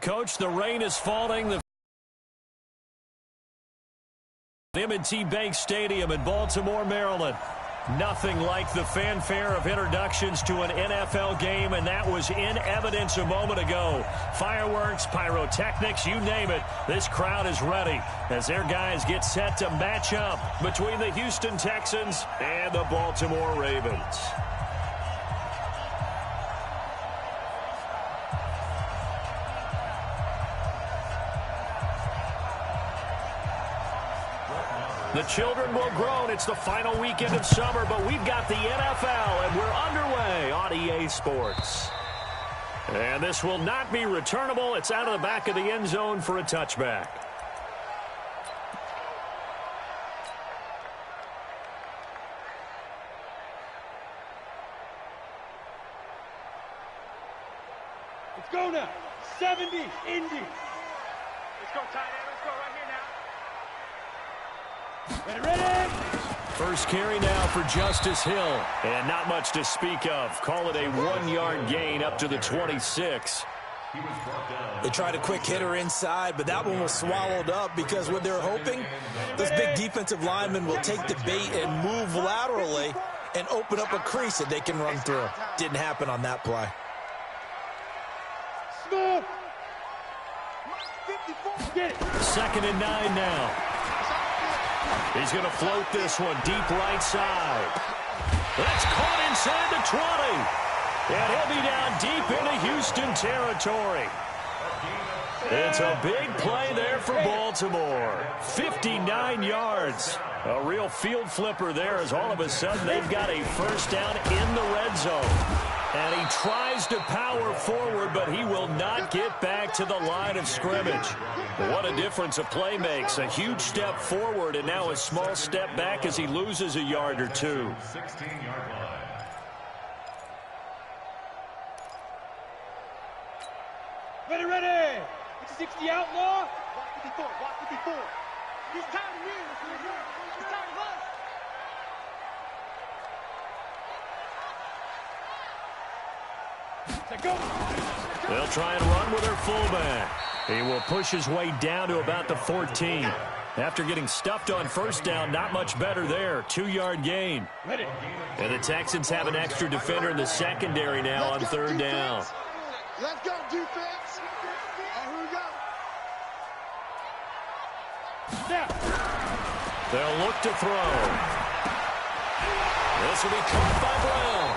Coach, the rain is falling. The M&T Bank Stadium in Baltimore, Maryland. Nothing like the fanfare of introductions to an NFL game, and that was in evidence a moment ago. Fireworks, pyrotechnics, you name it. This crowd is ready as their guys get set to match up between the Houston Texans and the Baltimore Ravens. The children will groan. It's the final weekend of summer, but we've got the NFL, and we're underway on EA Sports. And this will not be returnable. It's out of the back of the end zone for a touchback. Let's go now. 70, Indy. Let's go, tight end. Let's go right here now. Ready. First carry now for Justice Hill. And not much to speak of. Call it a 1-yard gain up to the 26. They tried a quick hitter inside, but that one was swallowed up because what they're hoping, this big defensive lineman will take the bait and move laterally and open up a crease that they can run through. Didn't happen on that play. Smooth. 2nd and 9 now. He's going to float this one deep right side. That's caught inside the 20. And he'll be down deep into Houston territory. It's a big play there for Baltimore. 59 yards. A real field flipper there as all of a sudden they've got a first down in the red zone. And he tries to power forward, but he will not get back to the line of scrimmage. What a difference a play makes. A huge step forward and now a small step back as he loses a yard or two. 16-yard line. Ready. It's a 60 outlaw. Walk 54. He's tired of me. He's tired of us. They'll try and run with their fullback. He will push his way down to about the 14. After getting stuffed on first down, not much better there. 2-yard gain. And the Texans have an extra defender in the secondary now on 3rd down. Let's go, defense. And here we go. Snap. They'll look to throw. This will be caught by Brown.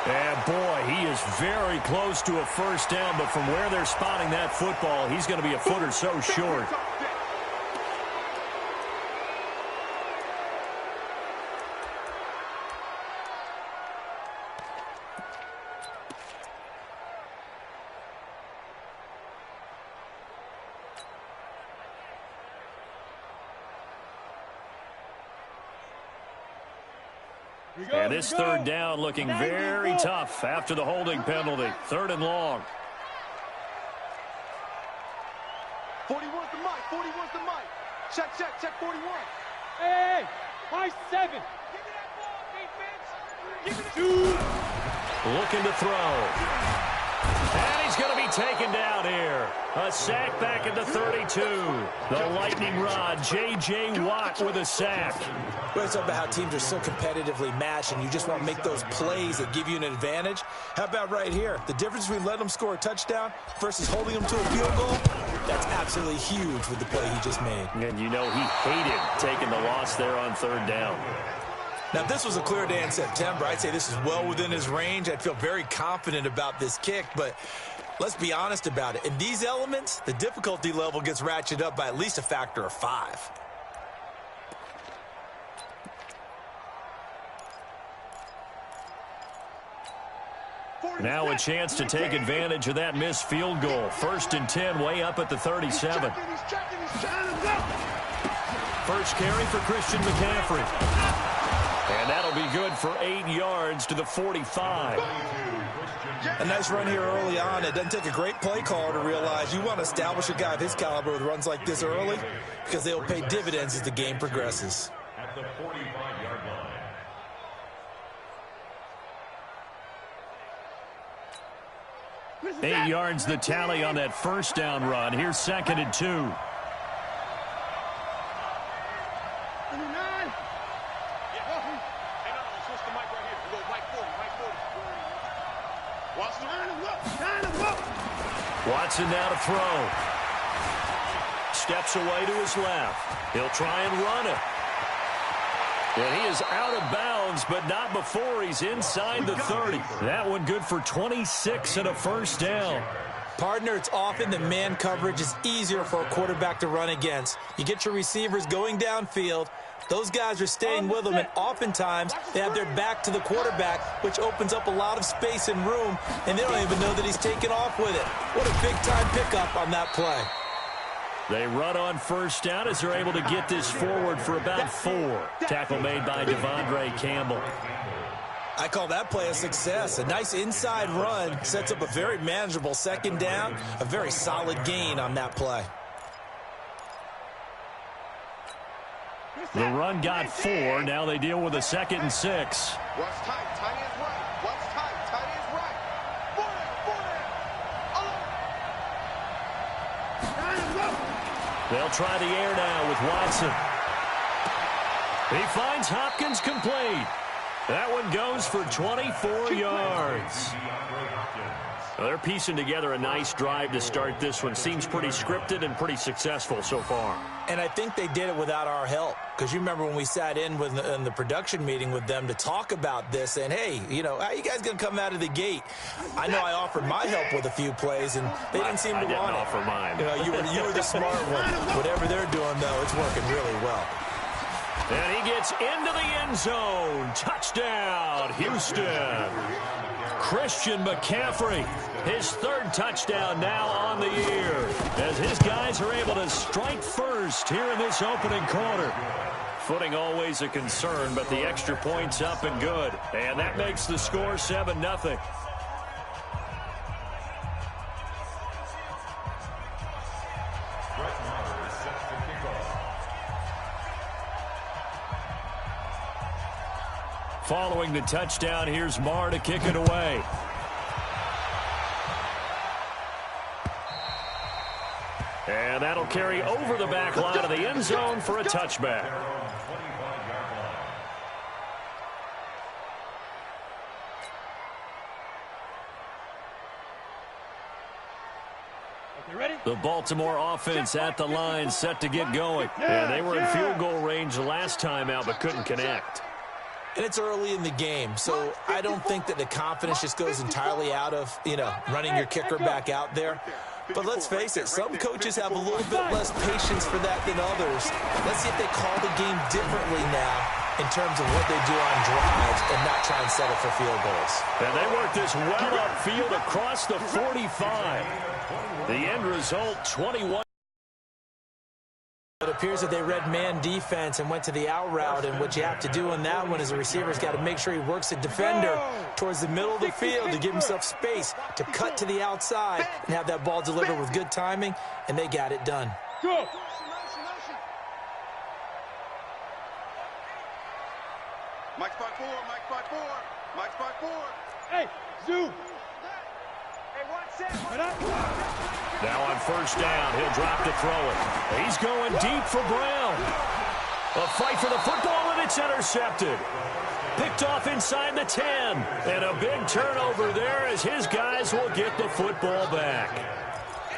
And, boy, he is very close to a first down, but from where they're spotting that football, he's going to be a foot or so short. And this 3rd down looking very tough after the holding penalty. 3rd and long. 41's the mic. 41's the mic. Check 41. Hey, high 7. Give me that ball, defense. Give me the 2. Looking to throw. And he's going to be taken down here. A sack back at the 32. The lightning rod, J.J. Watt with a sack. Well, it's about how teams are so competitively matched, and you just want to make those plays that give you an advantage. How about right here? The difference between letting them score a touchdown versus holding them to a field goal, that's absolutely huge with the play he just made. And you know he hated taking the loss there on 3rd down. Now, if this was a clear day in September, I'd say this is well within his range. I'd feel very confident about this kick, but let's be honest about it. In these elements, the difficulty level gets ratcheted up by at least a factor of 5. Now a chance to take advantage of that missed field goal. 1st and 10, way up at the 37. First carry for Christian McCaffrey. And that'll be good for 8 yards to the 45. A nice run here early on. It doesn't take a great play caller to realize you want to establish a guy of his caliber with runs like this early because they'll pay dividends as the game progresses. At the 45-yard line. 8 yards the tally on that first down run. Here's 2nd and 2. Watson now to throw. Steps away to his left. He'll try and run it. And he is out of bounds, but not before he's inside the 30. That one good for 26 and a first down. Partner, it's often the man coverage is easier for a quarterback to run against. You get your receivers going downfield. Those guys are staying with them, and oftentimes they have their back to the quarterback, which opens up a lot of space and room, and they don't even know that he's taken off with it. What a big-time pickup on that play. They run on first down as they're able to get this forward for about 4. Tackle made by Devondre Campbell. I call that play a success. A nice inside run sets up a very manageable second down, a very solid gain on that play. The run got 4. Now they deal with a 2nd and 6. What's tight? Tight ends right. What's tight? Tight ends right. 40. They'll try the air now with Watson. He finds Hopkins complete. That one goes for 24 yards. Well, they're piecing together a nice drive to start this one. Seems pretty scripted and pretty successful so far. And I think they did it without our help. Because you remember when we sat in the production meeting with them to talk about this, and hey, you know, how you guys going to come out of the gate? I know I offered my help with a few plays, and they didn't seem to want it. I didn't offer mine. You know, you were the smart one. Whatever they're doing, though, it's working really well. And he gets into the end zone. Touchdown, Houston. Christian McCaffrey, his 3rd touchdown now on the year, as his guys are able to strike first here in this opening quarter. Footing always a concern, but the extra point's up and good. And that makes the score 7-0. Following the touchdown, here's Marr to kick it away. And that'll carry over the back line of the end zone for a touchback. The Baltimore offense at the line, set to get going. And they were in field goal range the last time out, but couldn't connect. And it's early in the game, so I don't think that the confidence just goes entirely out of, you know, running your kicker back out there. But let's face it, some coaches have a little bit less patience for that than others. Let's see if they call the game differently now in terms of what they do on drives and not try and settle for field goals. And they work this well upfield across the 45. The end result, 21. It appears that they read man defense and went to the out route, and what you have to do on that one is the receiver's got to make sure he works the defender towards the middle of the field to give himself space to cut to the outside and have that ball delivered with good timing, and they got it done. Go. Mike's by 4, Mike's by 4, Mike's by 4. Hey, Zoo. Now on first down, he'll drop to throw it. He's going deep for Brown. A fight for the football, and it's intercepted. Picked off inside the 10. And a big turnover there as his guys will get the football back.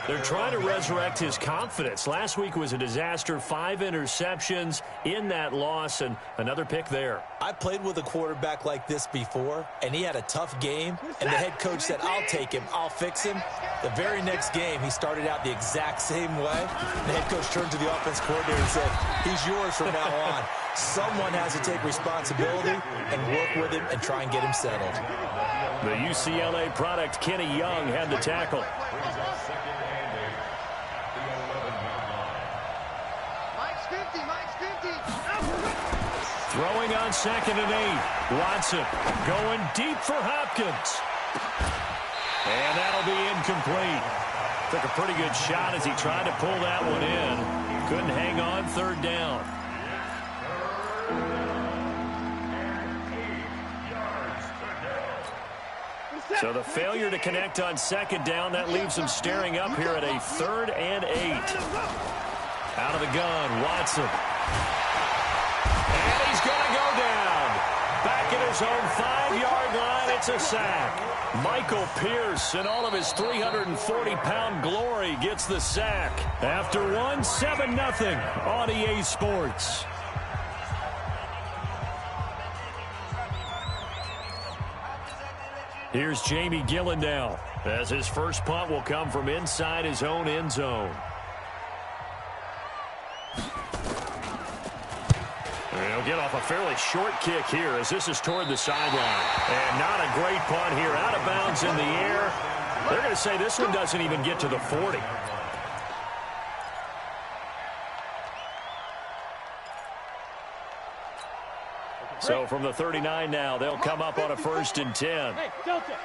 They're trying to resurrect his confidence. Last week was a disaster. 5 interceptions in that loss, and another pick there. I played with a quarterback like this before, and he had a tough game, and the head coach said, I'll take him, I'll fix him. The very next game, he started out the exact same way. The head coach turned to the offense coordinator and said, he's yours from now on. Someone has to take responsibility and work with him and try and get him settled. The UCLA product, Kenny Young, had the tackle. Throwing on 2nd and 8. Watson going deep for Hopkins. And that'll be incomplete. Took a pretty good shot as he tried to pull that one in. Couldn't hang on 3rd down. So the failure to connect on second down, that leaves him staring up here at a 3rd and 8. Out of the gun, Watson. And he's going to go down. Back at his own 5-yard line, it's a sack. Michael Pierce, in all of his 340-pound glory, gets the sack. After 7-0 on EA Sports. Here's Jamie Gillen now, as his first punt will come from inside his own end zone. He'll get off a fairly short kick here as this is toward the sideline. And not a great punt here. Out of bounds in the air. They're going to say this one doesn't even get to the 40. So from the 39 now, they'll come up on a 1st and 10. Hey, Delta.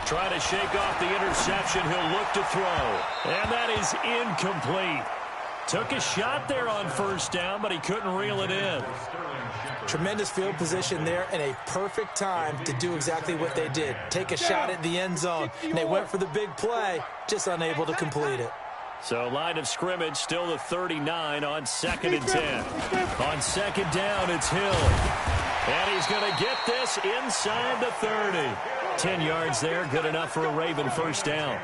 Trying to shake off the interception. He'll look to throw. And that is incomplete. Took a shot there on 1st down, but he couldn't reel it in. Tremendous field position there and a perfect time to do exactly what they did. Take a shot at the end zone. And they went for the big play, just unable to complete it. So line of scrimmage still the 39 on 2nd and 10. On 2nd down, it's Hill. And he's going to get this inside the 30. 10 yards there, good enough for a Raven 1st down.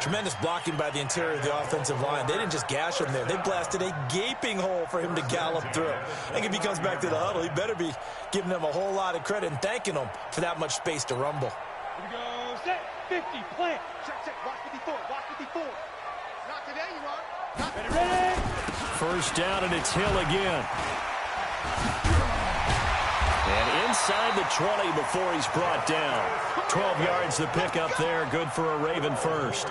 Tremendous blocking by the interior of the offensive line. They didn't just gash him there. They blasted a gaping hole for him to gallop through. I think if he comes back to the huddle, he better be giving them a whole lot of credit and thanking them for that much space to rumble. Here we go. Set. 50. Plant. Check. Watch 54. Watch 54. Not today, you are. Not ready. 1st down, and it's Hill again. And inside the 20 before he's brought down. 12 yards to pick up there. Good for a Raven 1st.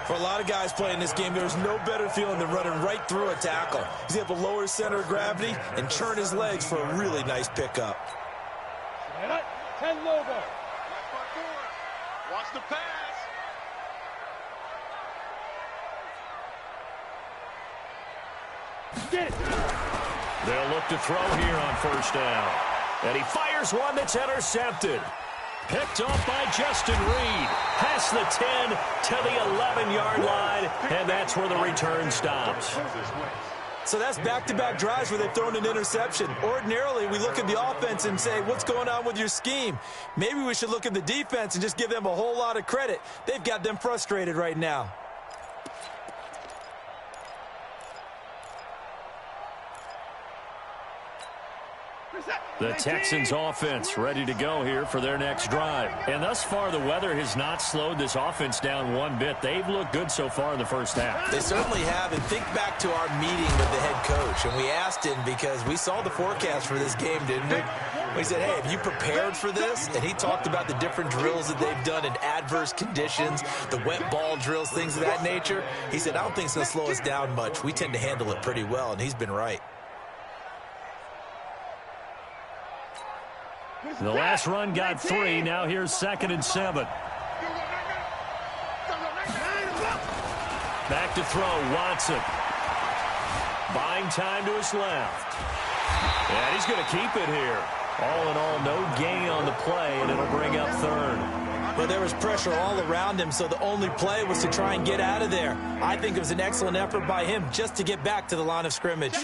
For a lot of guys playing this game, there's no better feeling than running right through a tackle. He's able to lower his center of gravity and churn his legs for a really nice pickup. 10 Lobo. Watch the pass. Get it. They'll look to throw here on 1st down. And he fires one that's intercepted. Picked off by Justin Reed. Past the 10 to the 11-yard line. And that's where the return stops. So that's back-to-back drives where they've thrown an interception. Ordinarily, we look at the offense and say, what's going on with your scheme? Maybe we should look at the defense and just give them a whole lot of credit. They've got them frustrated right now. The Texans offense ready to go here for their next drive. And thus far, the weather has not slowed this offense down one bit. They've looked good so far in the 1st half. They certainly have. And think back to our meeting with the head coach. And we asked him because we saw the forecast for this game, didn't we? We said, hey, have you prepared for this? And he talked about the different drills that they've done in adverse conditions, the wet ball drills, things of that nature. He said, I don't think it's going to slow us down much. We tend to handle it pretty well. And he's been right. The last run got 3. Now here's 2nd and 7. Back to throw, Watson. Buying time to his left. And he's going to keep it here. All in all, no gain on the play, and it'll bring up 3rd. Well, there was pressure all around him, so the only play was to try and get out of there. I think it was an excellent effort by him just to get back to the line of scrimmage.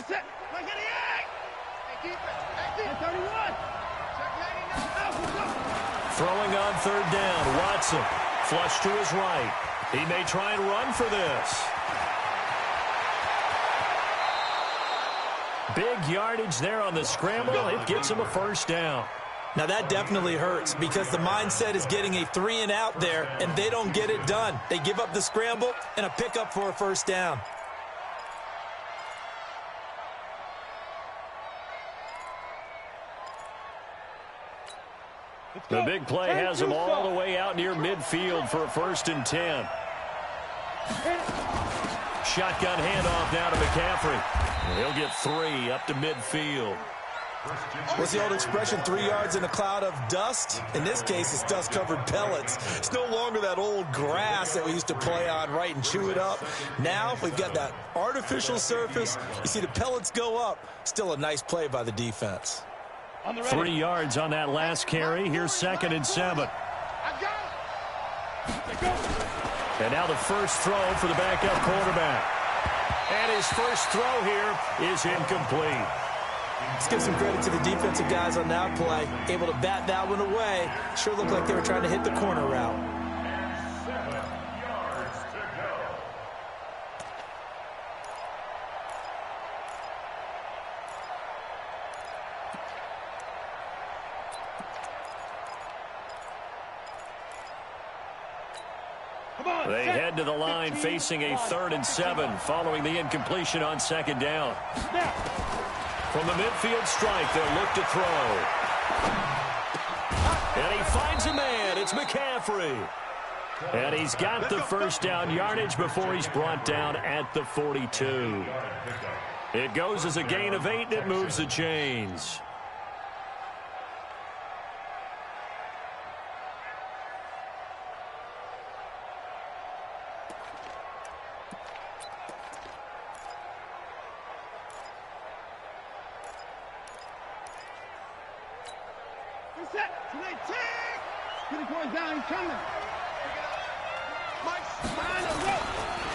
Throwing on 3rd down, Watson. Flush to his right. He may try and run for this. Big yardage there on the scramble. It gets him a 1st down. Now that definitely hurts because the mindset is getting a 3-and-out there, and they don't get it done. They give up the scramble and a pickup for a 1st down. The big play has him all the way out near midfield for a 1st and 10. Shotgun handoff now to McCaffrey. He'll get 3 up to midfield. What's the old expression, 3 yards in a cloud of dust? In this case, it's dust-covered pellets. It's no longer that old grass that we used to play on, right, and chew it up. Now we've got that artificial surface. You see the pellets go up. Still a nice play by the defense. 3 yards on that last carry. Here's 2nd and 7. And now the first throw for the backup quarterback. And his first throw here is incomplete. Let's give some credit to the defensive guys on that play. Able to bat that one away. Sure looked like they were trying to hit the corner route. They head to the line facing a 3rd and 7 following the incompletion on 2nd down. From the midfield stripe, they'll look to throw. And he finds a man. It's McCaffrey. And he's got the first down yardage before he's brought down at the 42. It goes as a gain of 8, and it moves the chains.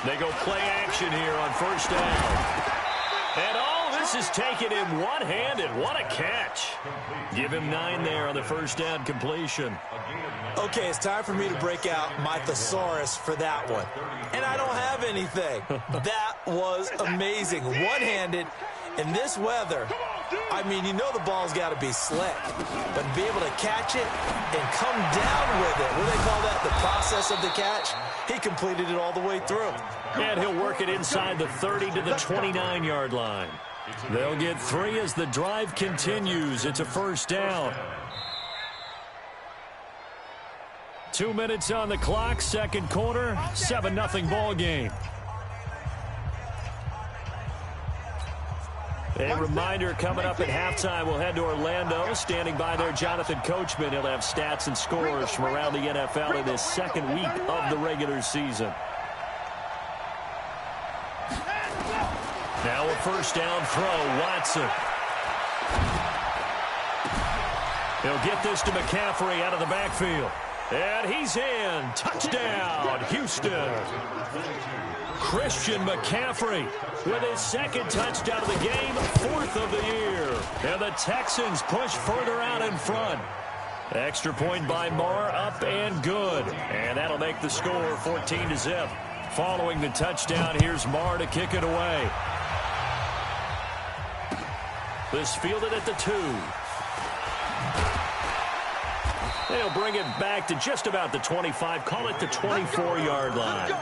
They go play action here on 1st down. And all this is taken in one-handed. What a catch. Give him 9 there on the 1st down completion. Okay, it's time for me to break out my thesaurus for that one. And I don't have anything. That was amazing. One-handed in this weather. I mean, you know the ball's got to be slick. But to be able to catch it and come down with it, what do they call that, the process of the catch? He completed it all the way through. And he'll work it inside the 30 to the 29-yard line. They'll get 3 as the drive continues. It's a 1st down. 2 minutes on the clock, 2nd quarter, 7-0 ball game. A reminder, coming up at halftime, we'll head to Orlando. Standing by there, Jonathan Coachman. He'll have stats and scores from around the NFL in this 2nd week of the regular season. Now a 1st down throw, Watson. He'll get this to McCaffrey out of the backfield. And he's in. Touchdown, Houston. Christian McCaffrey with his 2nd touchdown of the game, 4th of the year. And the Texans push further out in front. Extra point by Marr, up and good. And that'll make the score 14-0. Following the touchdown, here's Marr to kick it away. This fielded at the 2. They'll bring it back to just about the 25, call it the 24-yard line.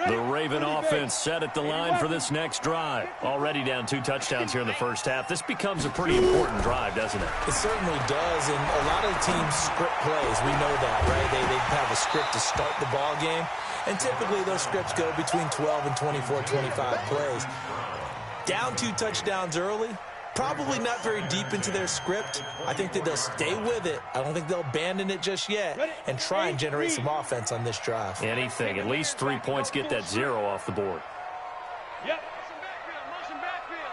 The Raven offense set at the line for this next drive. Already down 2 touchdowns here in the 1st half. This becomes a pretty important drive, doesn't it? It certainly does, and a lot of the teams script plays. We know that, right? They have a script to start the ball game, and typically those scripts go between 12 and 24, 25 plays. Down 2 touchdowns early, probably not very deep into their script. I think that they'll stay with it. I don't think they'll abandon it just yet and try and generate some offense on this drive. Anything. At least 3 points, get that 0 off the board. Yep. Motion backfield.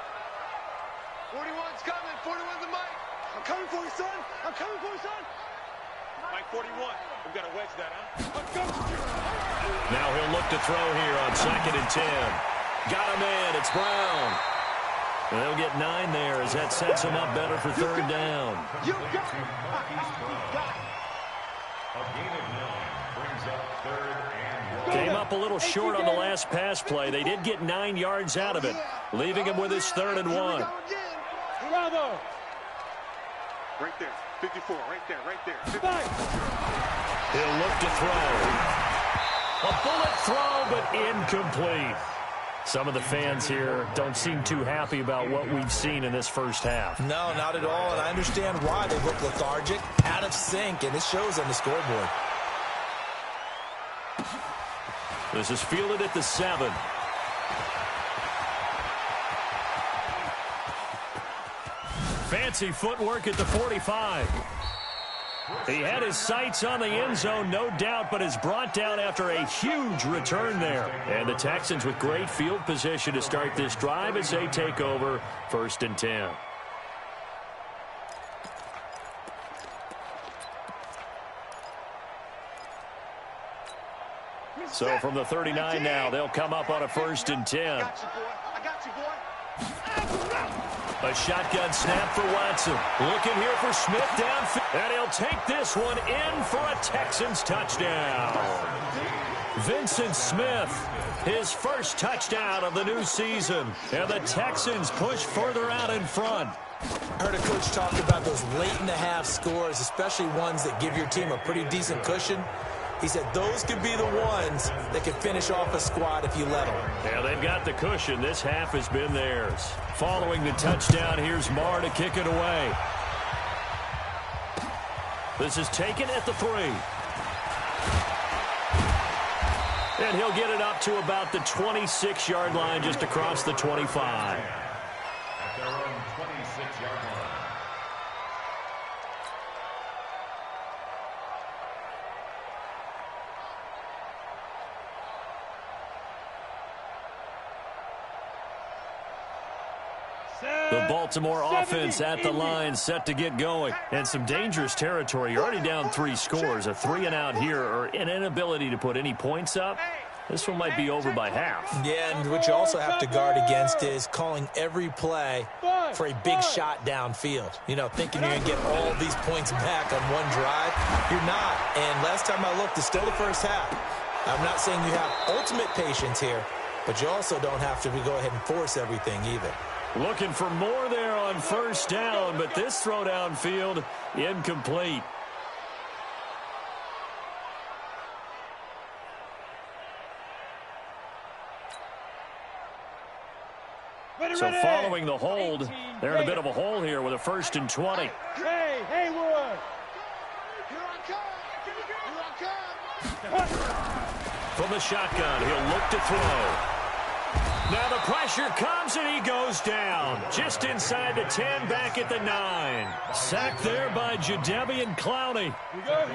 41's coming. 41's the mic. I'm coming for you, son. I'm coming for you, son. Mike 41. We've got to wedge that, huh? Now he'll look to throw here on 2nd and 10. Got him in. It's Brown. And they'll get 9 there as that sets him up better for 3rd down. You got it. A gain of 9 brings up 3rd and 1. Came up a little short on the last pass play. They did get 9 yards out of it, leaving him with his 3rd and 1. Bravo. Right there. 54. Right there. Right there. 55. He'll look to throw. A bullet throw, but incomplete. Some of the fans here don't seem too happy about what we've seen in this 1st half. No, not at all, and I understand why. They look lethargic, out of sync, and it shows on the scoreboard. This is fielded at the 7. Fancy footwork at the 45. He had his sights on the end zone, no doubt, but is brought down after a huge return there. And the Texans with great field position to start this drive as they take over 1st and 10. So from the 39 now, they'll come up on a 1st and 10. I got you, boy. A shotgun snap for Watson. Looking here for Smith downfield. And he'll take this one in for a Texans touchdown. Vincent Smith, his first touchdown of the new season. And the Texans push further out in front. I heard a coach talk about those late-in-the-half scores, especially ones that give your team a pretty decent cushion. He said those could be the ones that could finish off a squad if you let them. Yeah, they've got the cushion. This half has been theirs. Following the touchdown, here's Marr to kick it away. This is taken at the 3. And he'll get it up to about the 26-yard line, just across the 25. At their own 26-yard line. The Baltimore offense at the line, set to get going. And some dangerous territory. You're already down 3 scores. A 3-and-out here, or an inability to put any points up. This one might be over by half. Yeah, and what you also have to guard against is calling every play for a big shot downfield. You know, thinking you're going to get all these points back on one drive. You're not. And last time I looked, it's still the first half. I'm not saying you have ultimate patience here, but you also don't have to go ahead and force everything either. Looking for more there on 1st down, but this throw downfield incomplete. So following the hold, they're in a bit of a hole here with a 1st and 20. Hey, Haywood! Here I come! From the shotgun, he'll look to throw. Now the pressure comes and he goes down. Just inside the 10, back at the 9. Sacked there by Jadeveon Clowney.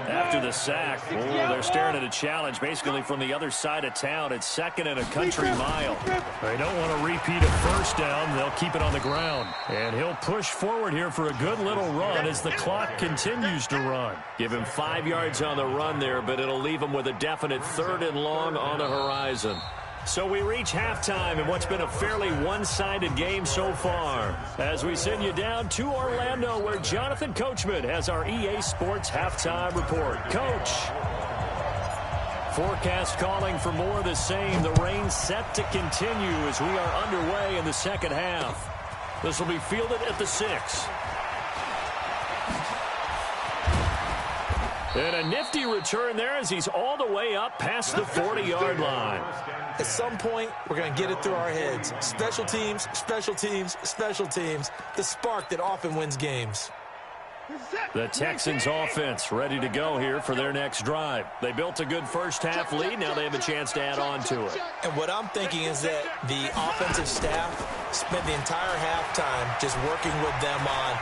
After the sack, they're staring at a challenge basically from the other side of town. It's 2nd and a country mile. They don't want to repeat a 1st down. They'll keep it on the ground. And he'll push forward here for a good little run as the clock continues to run. Give him 5 yards on the run there, but it'll leave him with a definite 3rd and long on the horizon. So we reach halftime in what's been a fairly one-sided game so far. As we send you down to Orlando, where Jonathan Coachman has our EA Sports halftime report. Coach. Forecast calling for more of the same. The rain set to continue as we are underway in the 2nd half. This will be fielded at the 6. And a nifty return there as he's all the way up past the 40-yard line. At some point, we're going to get it through our heads. Special teams, special teams, special teams. The spark that often wins games. The Texans offense ready to go here for their next drive. They built a good first half lead. Now they have a chance to add on to it. And what I'm thinking is that the offensive staff spent the entire halftime just working with them on,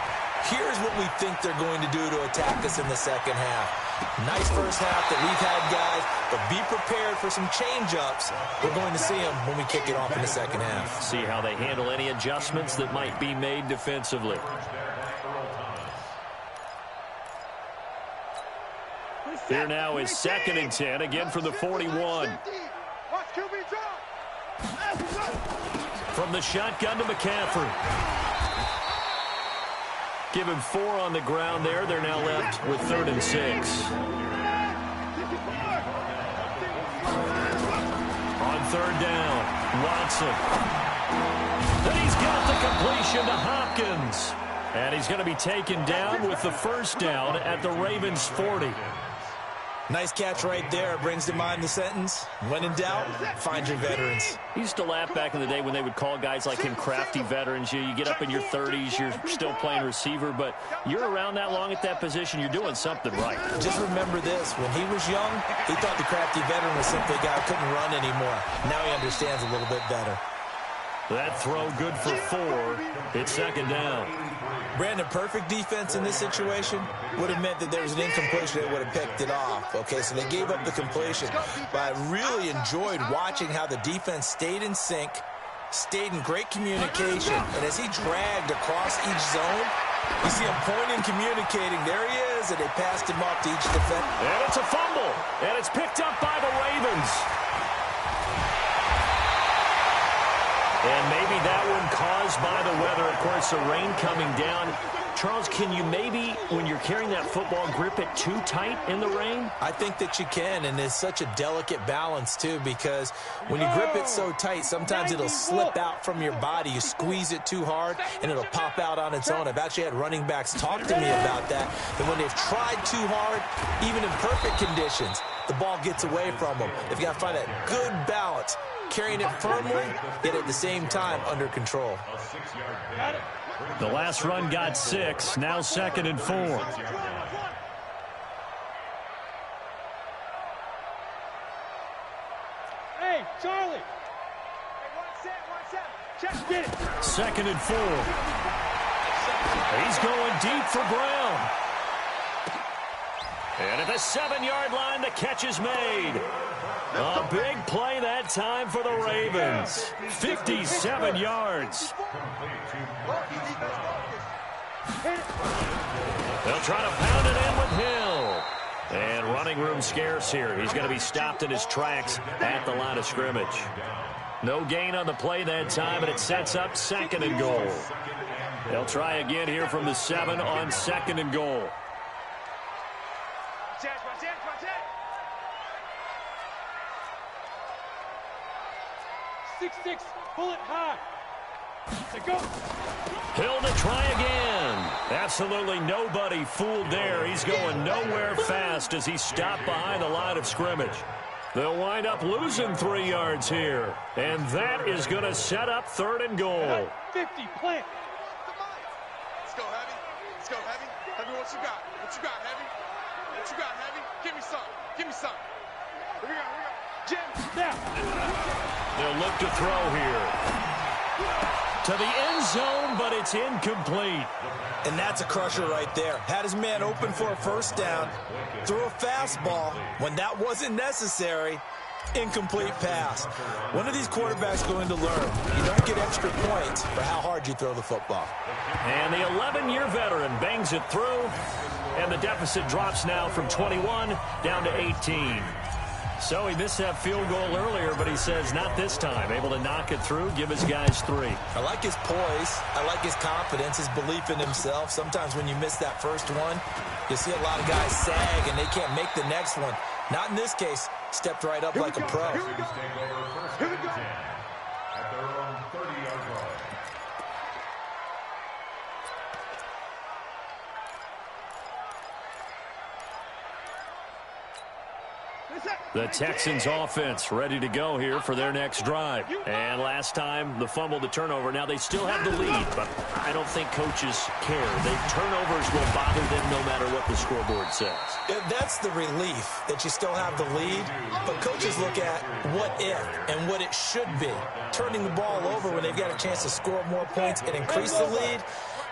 here's what we think they're going to do to attack us in the 2nd half. Nice first half that we've had, guys, but be prepared for some change-ups. We're going to see them when we kick it off in the 2nd half. See how they handle any adjustments that might be made defensively. Here now is 2nd and 10, again from the 41. From the shotgun to McCaffrey. Give him 4 on the ground there. They're now left with 3rd and 6. On 3rd down, Watson. And he's got the completion to Hopkins. And he's going to be taken down with the 1st down at the Ravens' 40. Nice catch right there. Brings to mind the sentence, when in doubt, find your veterans. He used to laugh back in the day when they would call guys like him crafty veterans. You get up in your 30s, you're still playing receiver, but you're around that long at that position, you're doing something right. Just remember this. When he was young, he thought the crafty veteran was simply a guy who couldn't run anymore. Now he understands a little bit better. That throw good for 4. It's second down. Brandon, perfect defense in this situation would have meant that there was an incompletion that would have picked it off. Okay, so they gave up the completion. But I really enjoyed watching how the defense stayed in sync, stayed in great communication. And as he dragged across each zone, you see him pointing, communicating. There he is, and they passed him off to each defender. And it's a fumble, and it's picked up by the Ravens. And maybe that one caused by the weather. Of course, the rain coming down. Charles, can you maybe, when you're carrying that football, grip it too tight in the rain? I think that you can, and it's such a delicate balance, too, because when you grip it so tight, sometimes it'll slip out from your body. You squeeze it too hard, and it'll pop out on its own. I've actually had running backs talk to me about that when they've tried too hard, even in perfect conditions, the ball gets away from them. They've got to find that good balance, carrying it firmly, yet at the same time under control. The last run got 6, now second and 4. Hey, Charlie. Hey, one set. Check, get it. Second and 4. He's going deep for Brown. And at the 7-yard line, the catch is made. A big play that time for the Ravens. 57 yards. They'll try to pound it in with Hill. And running room scarce here. He's going to be stopped in his tracks at the line of scrimmage. No gain on the play that time, and it sets up second and goal. They'll try again here from the 7 on second and goal. 6-6, pull it high. Go. Hill to try again. Absolutely nobody fooled there. He's going nowhere fast as he's stopped behind the line of scrimmage. They'll wind up losing 3 yards here. And that is going to set up third and goal. 50, plant. Let's go, Heavy. Let's go, Heavy. Heavy, what you got? What you got, Heavy? What you got, Heavy? Give me some. Give me some. Here we go. Jim, now. They'll look to throw here. To the end zone, but it's incomplete. And that's a crusher right there. Had his man open for a first down, threw a fastball when that wasn't necessary. Incomplete pass. When are these quarterbacks going to learn? You don't get extra points for how hard you throw the football. And the 11-year veteran bangs it through, and the deficit drops now from 21 down to 18. So he missed that field goal earlier, but he says not this time. Able to knock it through, give his guys 3. I like his poise. I like his confidence, his belief in himself. Sometimes when you miss that first one, you see a lot of guys sag and they can't make the next one. Not in this case. Stepped right up like a pro. Here we go. At their own 30-yard line. The Texans offense ready to go here for their next drive. And last time, the fumble, the turnover. Now they still have the lead, but I don't think coaches care. The turnovers will bother them no matter what the scoreboard says. That's the relief that you still have the lead, but coaches look at what if and what it should be. Turning the ball over when they've got a chance to score more points and increase the lead,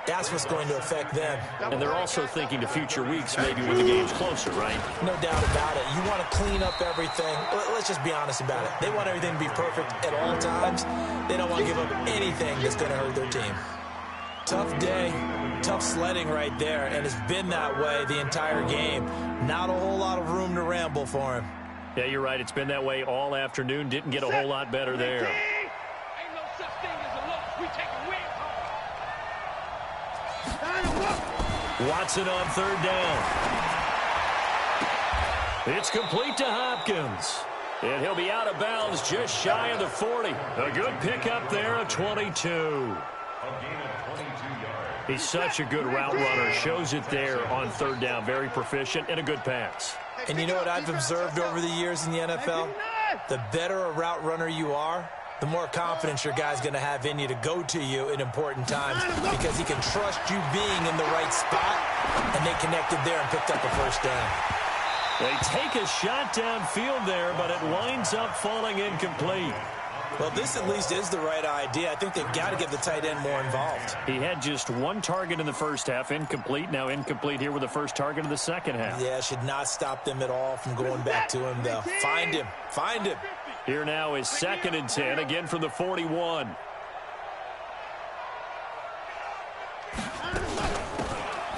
that's what's going to affect them. And they're also thinking to future weeks, maybe when the game's closer, right? No doubt about it. You want to clean up everything. Let's just be honest about it. They want everything to be perfect at all times. They don't want to give up anything that's going to hurt their team. Tough day, tough sledding right there, and it's been that way the entire game. Not a whole lot of room to ramble for him. Yeah, you're right. It's been that way all afternoon. Didn't get a whole lot better there. Ain't no such thing as a loss. We take a win. Watson on third down. It's complete to Hopkins. And he'll be out of bounds just shy of the 40. A good pickup there of 22. A gain of 22 yards. He's such a good route runner. Shows it there on third down. Very proficient and a good pass. And you know what I've observed over the years in the NFL? The better a route runner you are, the more confidence your guy's going to have in you to go to you in important times because he can trust you being in the right spot, and they connected there and picked up a first down. They take a shot downfield there, but it winds up falling incomplete. Well, this at least is the right idea. I think they've got to get the tight end more involved. He had just one target in the first half, incomplete. Now incomplete here with the first target of the second half. Yeah, should not stop them at all from going back to him, though. Find him. Find him. Here now is 2nd and 10, again from the 41.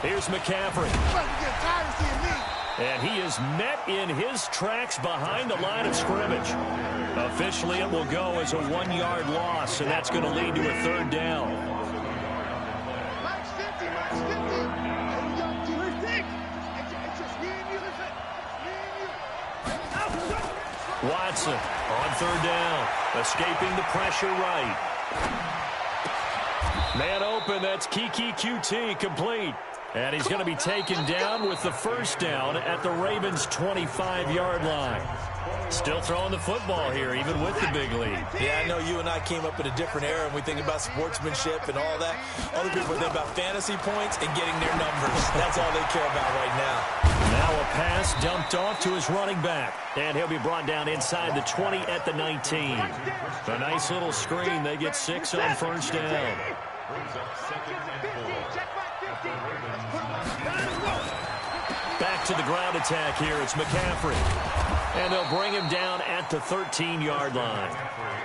Here's McCaffrey. And he is met in his tracks behind the line of scrimmage. Officially, it will go as a 1-yard loss, and that's going to lead to a third down. Watson on third down, escaping the pressure right. Man open, that's Kiki QT, complete. And he's going to be taken down with the first down at the Ravens' 25-yard line. Still throwing the football here, even with the big lead. Yeah, I know you and I came up in a different era, and we think about sportsmanship and all that. Other people think about fantasy points and getting their numbers. That's all they care about right now. Now a pass dumped off to his running back. And he'll be brought down inside the 20 at the 19. A nice little screen. They get 6 on first down. Brings up 2nd and 4. Back to the ground attack here. It's McCaffrey. And they'll bring him down at the 13-yard line.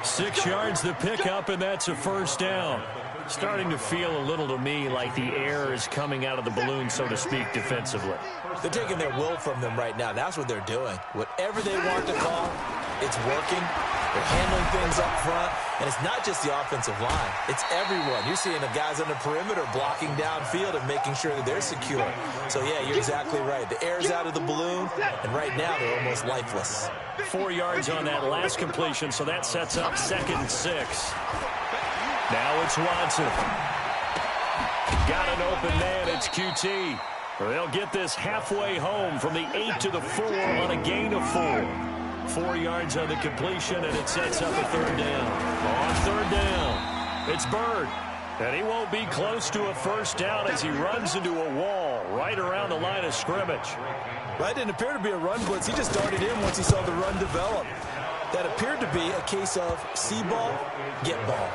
6 yards the pickup, and that's a first down. Starting to feel a little to me like the air is coming out of the balloon, so to speak, defensively. They're taking their will from them right now. That's what they're doing. Whatever they want to call, it's working. They're handling things up front, and it's not just the offensive line. It's everyone. You're seeing the guys on the perimeter blocking downfield and making sure that they're secure. So, yeah, you're exactly right. The air's out of the balloon, and right now they're almost lifeless. 4 yards on that last completion, so that sets up 2nd and 6. Now it's Watson. Got an open man. It's QT. They'll get this halfway home from the 8 to the 4 on a gain of 4. 4 yards on the completion, and it sets up a third down. On third down, it's Bird. And he won't be close to a first down as he runs into a wall right around the line of scrimmage. That didn't appear to be a run blitz. He just darted in once he saw the run develop. That appeared to be a case of see ball, get ball.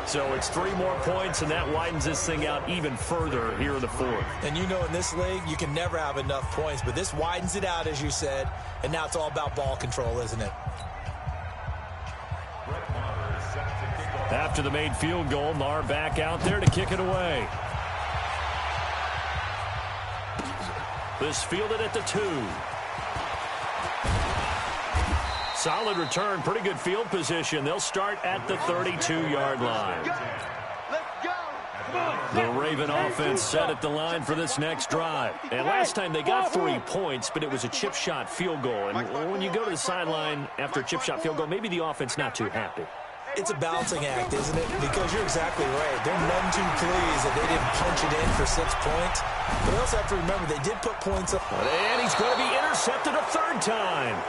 So it's 3 more points, and that widens this thing out even further here in the 4th. And you know in this league, you can never have enough points, but this widens it out, as you said, and now it's all about ball control, isn't it? After the made field goal, Marr back out there to kick it away. This fielded at the 2. Solid return, pretty good field position. They'll start at the 32-yard line. The Raven offense set at the line for this next drive. And last time they got 3 points, but it was a chip shot field goal. And when you go to the sideline after a chip shot field goal, maybe the offense not too happy. It's a balancing act, isn't it? Because you're exactly right. They're none too pleased that they didn't punch it in for 6 points. But they also have to remember they did put points up. And he's going to be intercepted a 3rd time.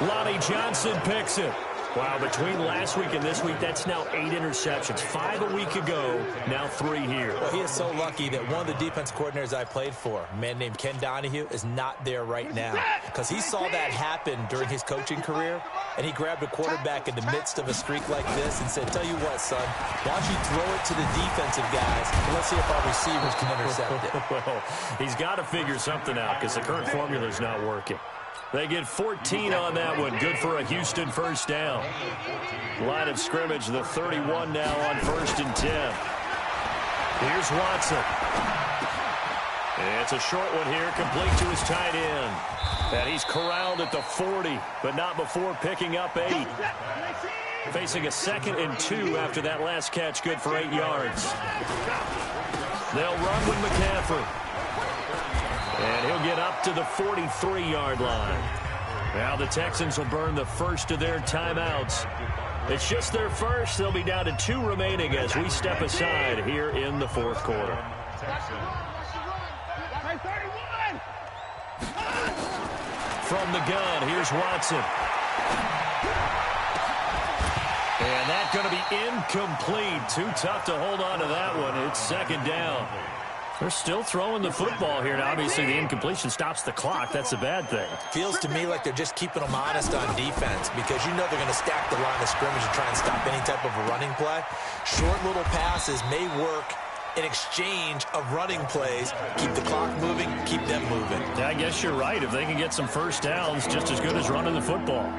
Lonnie Johnson picks it. Wow, between last week and this week, that's now 8 interceptions. 5 a week ago, now 3 here. Well, he is so lucky that one of the defense coordinators I played for, a man named Ken Donahue, is not there right now. Because he saw that happen during his coaching career, and he grabbed a quarterback in the midst of a streak like this and said, tell you what, son, why don't you throw it to the defensive guys, and let's see if our receivers can intercept it. Well, he's got to figure something out because the current formula is not working. They get 14 on that one. Good for a Houston first down. Line of scrimmage, the 31 now on 1st and 10. Here's Watson. It's a short one here, complete to his tight end. And he's corralled at the 40, but not before picking up 8. Facing a 2nd and 2 after that last catch, good for 8 yards. They'll run with McCaffrey. And he'll get up to the 43-yard line. Now the Texans will burn the first of their timeouts. It's just their first. They'll be down to 2 remaining as we step aside here in the fourth quarter. From the gun, here's Watson. And that's going to be incomplete. Too tough to hold on to that one. It's second down. They're still throwing the football here. Now, obviously, the incompletion stops the clock. That's a bad thing. Feels to me like they're just keeping them honest on defense because you know they're going to stack the line of scrimmage and try and stop any type of a running play. Short little passes may work in exchange of running plays. Keep the clock moving, keep them moving. Yeah, I guess you're right. If they can get some first downs, just as good as running the football.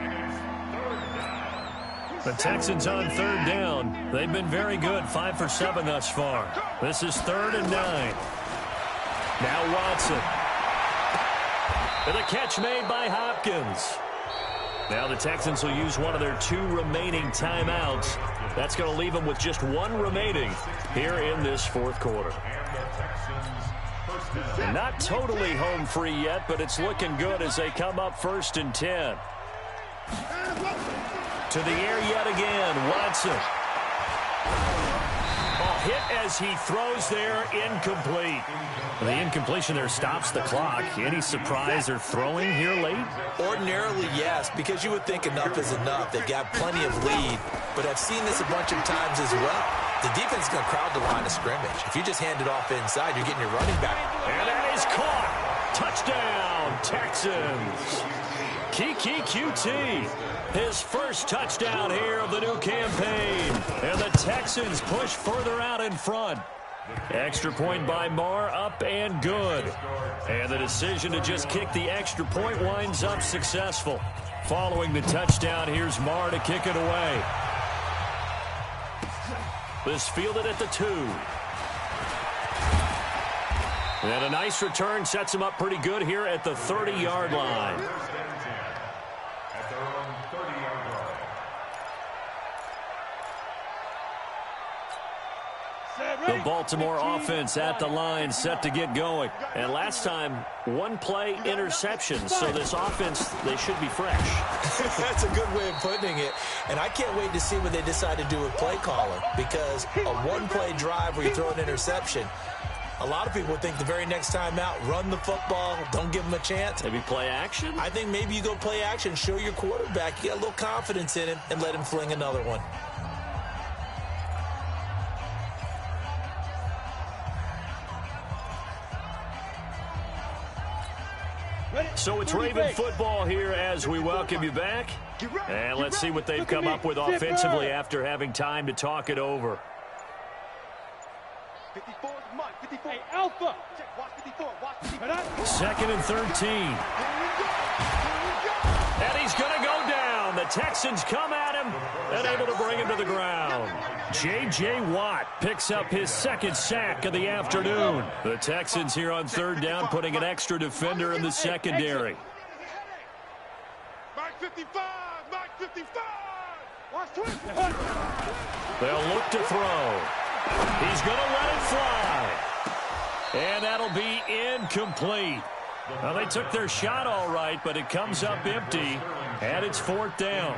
The Texans on third down. They've been very good, 5 for 7 thus far. This is 3rd and 9. Now Watson. And a catch made by Hopkins. Now the Texans will use one of their 2 remaining timeouts. That's going to leave them with just 1 remaining here in this fourth quarter. Not totally home free yet, but it's looking good as they come up 1st and 10. To the air yet again, Watson. Hit as he throws there, incomplete. The incompletion there stops the clock. Any surprise they're throwing here late? Ordinarily, yes, because you would think enough is enough. They've got plenty of lead, but I've seen this a bunch of times as well. The defense is going to crowd the line of scrimmage. If you just hand it off inside, you're getting your running back. And that is caught. Touchdown, Texans. Kiki QT. His first touchdown here of the new campaign. And the Texans push further out in front. Extra point by Marr, up and good. And the decision to just kick the extra point winds up successful. Following the touchdown, here's Marr to kick it away. This fielded at the 2. And a nice return sets him up pretty good here at the 30-yard line. The Baltimore offense at the line, set to get going. And last time, 1 play interception. So this offense, they should be fresh. That's a good way of putting it. And I can't wait to see what they decide to do with play calling. Because a 1-play drive where you throw an interception, a lot of people would think the very next time out, run the football, don't give them a chance. Maybe play action? I think maybe you go play action, show your quarterback, you got a little confidence in him, and let him fling another one. So it's Raven football here as we welcome you back. And let's see what they've come up with offensively after having time to talk it over. 54 is Mike. 54. Hey, Alpha. Check. Watch 54. Watch 54. 2nd and 13. And he's going to go down. The Texans come at him and able to bring him to the ground. J.J. Watt picks up his 2nd sack of the afternoon. The Texans here on 3rd down putting an extra defender in the secondary. Mike 55. Mike 55. Watch 20. They'll look to throw. He's going to let it fly. And that'll be incomplete. Well, they took their shot all right, but it comes up empty, and it's 4th down.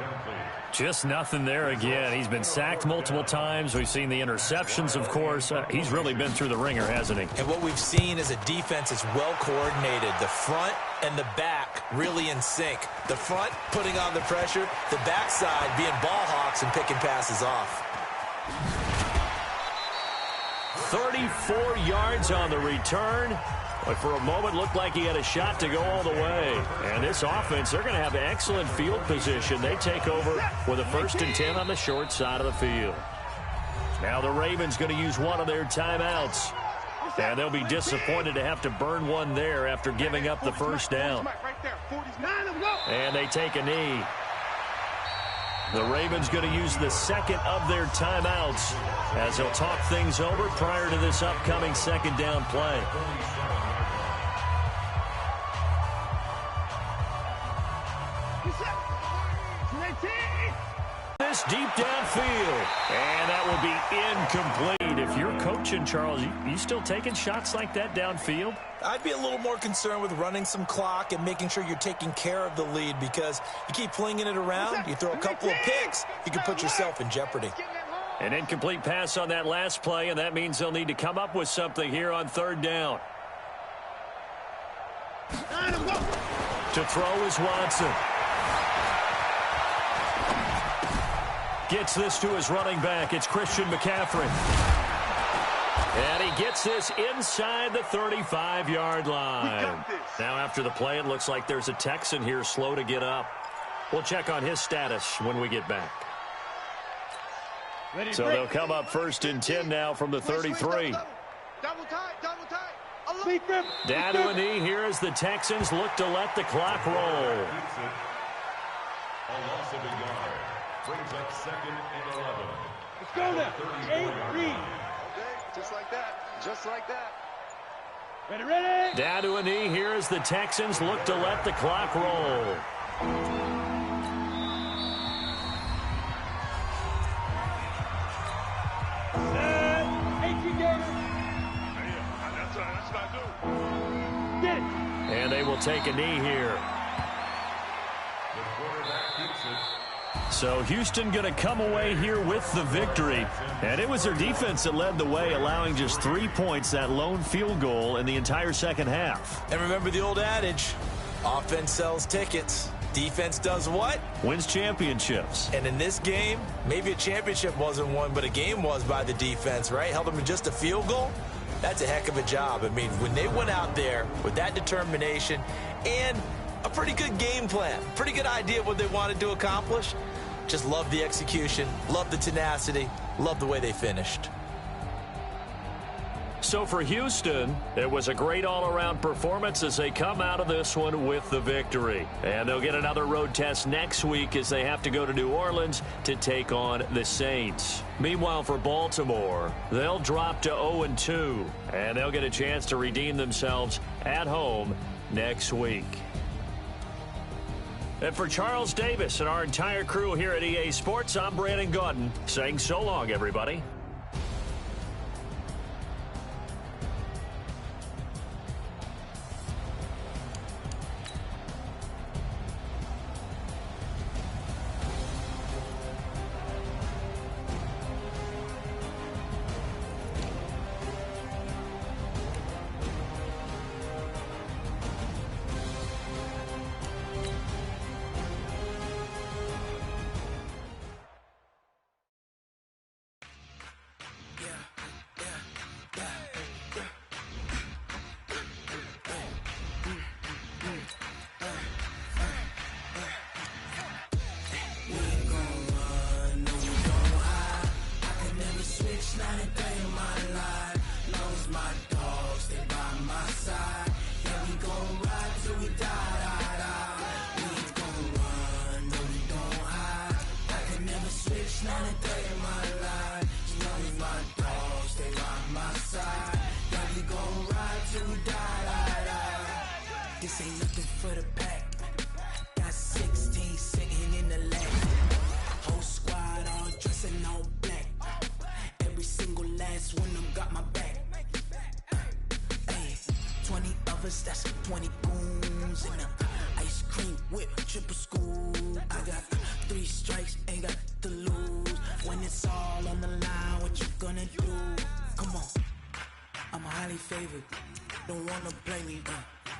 Just nothing there again. He's been sacked multiple times. We've seen the interceptions, of course. He's really been through the ringer, hasn't he? And what we've seen is a defense that's well coordinated. The front and the back really in sync. The front putting on the pressure, the backside being ball hawks and picking passes off. 34 yards on the return. But for a moment, looked like he had a shot to go all the way. And this offense, they're going to have excellent field position. They take over with a 1st and 10 on the short side of the field. Now the Ravens going to use one of their timeouts. And they'll be disappointed to have to burn one there after giving up the 1st down. And they take a knee. The Ravens going to use the 2nd of their timeouts as they'll talk things over prior to this upcoming 2nd down play. This deep downfield, and that will be incomplete. If you're coaching, Charles, you still taking shots like that downfield? I'd be a little more concerned with running some clock and making sure you're taking care of the lead, because you keep flinging it around, you throw a couple of picks, you can put yourself in jeopardy. An incomplete pass on that last play, and that means they'll need to come up with something here on third down. To throw is Watson. Gets this to his running back. It's Christian McCaffrey. And he gets this inside the 35-yard line. Now after the play, it looks like there's a Texan here slow to get up. We'll check on his status when we get back. So they'll come up first and 10 now from the 33. Double tight. Down to a knee here as the Texans look to let the clock roll. A loss of a yard. Brings up second and 11. Let's go now. 8-3. Okay, just like that. Just like that. Ready. Down to a knee here as the Texans look to let the clock roll. That's what I do. Get it. And they will take a knee here. The quarterback keeps it. So Houston going to come away here with the victory. And it was their defense that led the way, allowing just 3 points, that lone field goal in the entire second half. And remember the old adage, offense sells tickets. Defense does what? Wins championships. And in this game, maybe a championship wasn't won, but a game was by the defense, right? Held them to just a field goal. That's a heck of a job. I mean, when they went out there with that determination and a pretty good game plan, pretty good idea of what they wanted to accomplish, just love the execution, love the tenacity, love the way they finished. So for Houston, it was a great all-around performance as they come out of this one with the victory. And they'll get another road test next week as they have to go to New Orleans to take on the Saints. Meanwhile, for Baltimore, they'll drop to 0-2, and they'll get a chance to redeem themselves at home next week. And for Charles Davis and our entire crew here at EA Sports, I'm Brandon Gaudin saying so long, everybody. This ain't nothing for the pack. Got 16 sitting in the lap. Whole squad all dressing all black. Every single last one of them got my back. Hey, 20 of us, that's 20 goons in the ice cream whip, triple school. I got 3 strikes, ain't got to lose. When it's all on the line, what you gonna do? Come on, I'm highly favored. Don't wanna play me,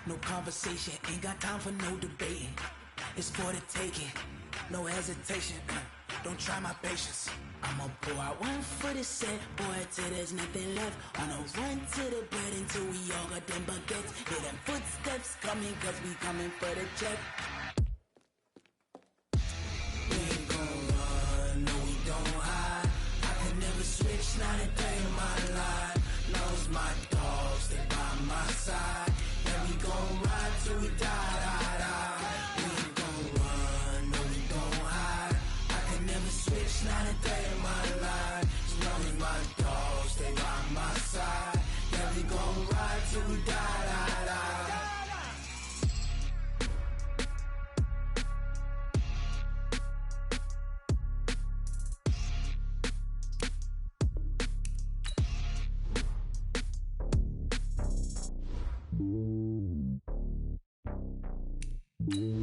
no conversation, ain't got time for no debating. It's for the taking, no hesitation. Don't try my patience. I'ma pour out one for the set, boy, till there's nothing left. On a run to the bread until we all got them baguettes. Hear them footsteps coming, cause we coming for the check. We ain't gon' run, no we don't hide. I can never switch, not a day in my life. Knows my dogs, they by my side. Yeah, we gon' ride till we die. We ain't gon' run, no we don't hide. I can never switch, not a day in my life. As long as my dogs, they by my side. Yeah, we gon' ride till we die. Heavy.